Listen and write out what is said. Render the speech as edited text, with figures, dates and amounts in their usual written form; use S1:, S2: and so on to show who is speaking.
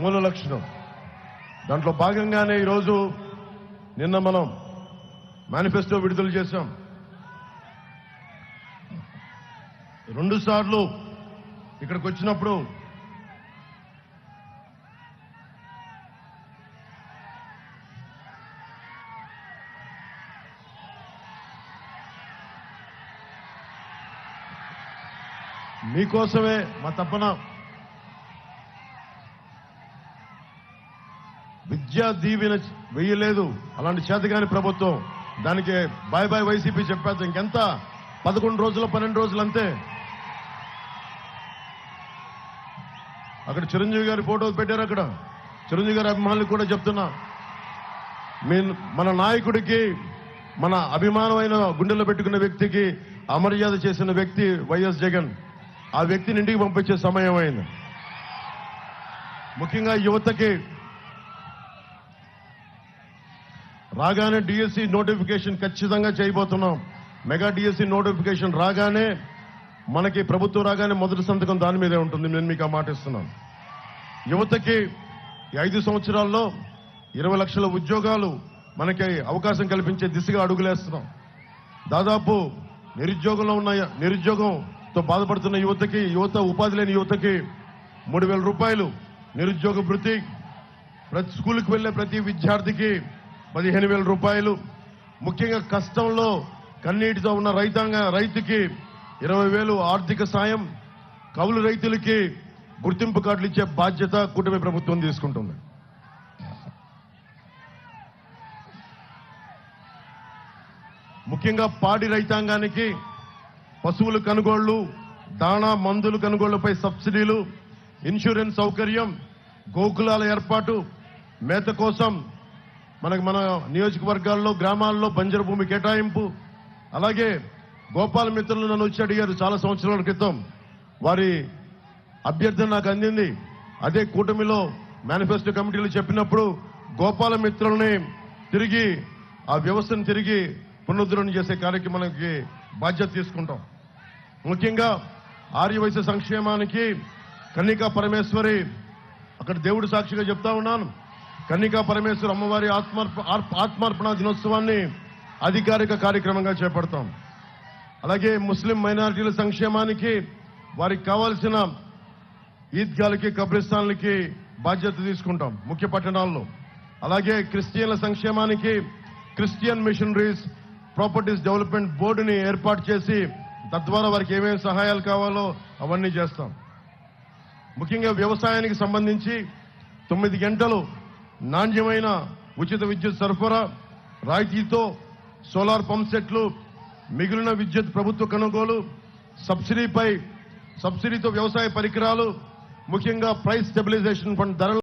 S1: మూల లక్షణం. దాంట్లో భాగంగానే ఈరోజు నిన్న మనం మేనిఫెస్టో విడుదల చేశాం. 2 సార్లు ఇక్కడికి వచ్చినప్పుడు మీకోసమే మా తప్పన విద్యా దీవెన వెయ్యలేదు. అలాంటి చేతగాని ప్రభుత్వం. దానికి బాయ్ బాయ్ వైసీపీ చెప్పేది. ఇంకెంత 11 రోజులు 12 రోజులు అంతే. అక్కడ చిరంజీవి గారి ఫోటో పెట్టారు. అక్కడ చిరంజీవి గారి అభిమానులకు కూడా చెప్తున్నా, మన నాయకుడికి, మన అభిమానమైన గుండెల్లో పెట్టుకున్న వ్యక్తికి అమర్యాద చేసిన వ్యక్తి వైఎస్ జగన్. ఆ వ్యక్తిని ఇంటికి పంపించే సమయం అయింది. ముఖ్యంగా యువతకి రాగానే డిఎస్సి నోటిఫికేషన్ ఖచ్చితంగా చేయబోతున్నాం. మెగా డిఎస్సి నోటిఫికేషన్ రాగానే, మనకి ప్రభుత్వం రాగానే మొదటి సంతకం దాని మీదే ఉంటుంది. నేను మీకు ఆ మాట ఇస్తున్నాను. యువతకి 5 సంవత్సరాల్లో 20 లక్షల ఉద్యోగాలు మనకి అవకాశం కల్పించే దిశగా అడుగులేస్తున్నాం. దాదాపు నిరుద్యోగంతో బాధపడుతున్న యువత ఉపాధి లేని యువతకి 3,000 రూపాయలు నిరుద్యోగ భృతి, ప్రతి స్కూల్కి వెళ్లే ప్రతి విద్యార్థికి 15,000 రూపాయలు, ముఖ్యంగా కష్టంలో కన్నీటితో ఉన్న రైతుకి 20,000 ఆర్థిక సాయం, కౌలు రైతులకి గుర్తింపు కార్డులు ఇచ్చే బాధ్యత కూటమి ప్రభుత్వం తీసుకుంటుంది. ముఖ్యంగా పాడి రైతాంగానికి పశువుల కొనుగోళ్లు, దాణా మందుల కొనుగోళ్లపై సబ్సిడీలు, ఇన్సూరెన్స్ సౌకర్యం, గోకులాల ఏర్పాటు, మేత కోసం మన నియోజకవర్గాల్లో గ్రామాల్లో బంజరు భూమి కేటాయింపు. అలాగే గోపాల మిత్రులు నన్ను వచ్చి అడిగారు చాలా సంవత్సరాల క్రితం. వారి అభ్యర్థన నాకు అందింది. అదే కూటమిలో మేనిఫెస్టో కమిటీలు చెప్పినప్పుడు గోపాల మిత్రుల్ని తిరిగి, ఆ వ్యవస్థను తిరిగి పునరుద్ధరణ చేసే కార్యక్రమానికి బాధ్యత తీసుకుంటాం. ముఖ్యంగా ఆర్యవైశ్య సంక్షేమానికి కన్నికా పరమేశ్వరి, అక్కడ దేవుడి సాక్షిగా చెప్తా ఉన్నాను, కన్నికా పరమేశ్వరి అమ్మవారి ఆత్మార్పణ దినోత్సవాన్ని అధికారిక కార్యక్రమంగా చేపడతాం. అలాగే ముస్లిం మైనారిటీల సంక్షేమానికి వారికి కావాల్సిన ఈద్గాలకి, కబ్రిస్తాన్లకి బాధ్యత తీసుకుంటాం ముఖ్య పట్టణాల్లో. అలాగే క్రిస్టియన్ల సంక్షేమానికి క్రిస్టియన్ మిషనరీస్ ప్రాపర్టీస్ డెవలప్మెంట్ బోర్డుని ఏర్పాటు చేసి తద్వారా వారికి ఏమేమి సహాయాలు కావాలో అవన్నీ చేస్తాం. ముఖ్యంగా వ్యవసాయానికి సంబంధించి 9 గంటలు నాణ్యమైన ఉచిత విద్యుత్ సరఫరా, రాయితీతో సోలార్ పంప్ సెట్లు, మిగిలిన విద్యుత్ ప్రభుత్వ కొనుగోలు, సబ్సిడీతో వ్యవసాయ పరికరాలు, ముఖ్యంగా ప్రైస్ స్టెబిలైజేషన్ ఫండ్ ధరలు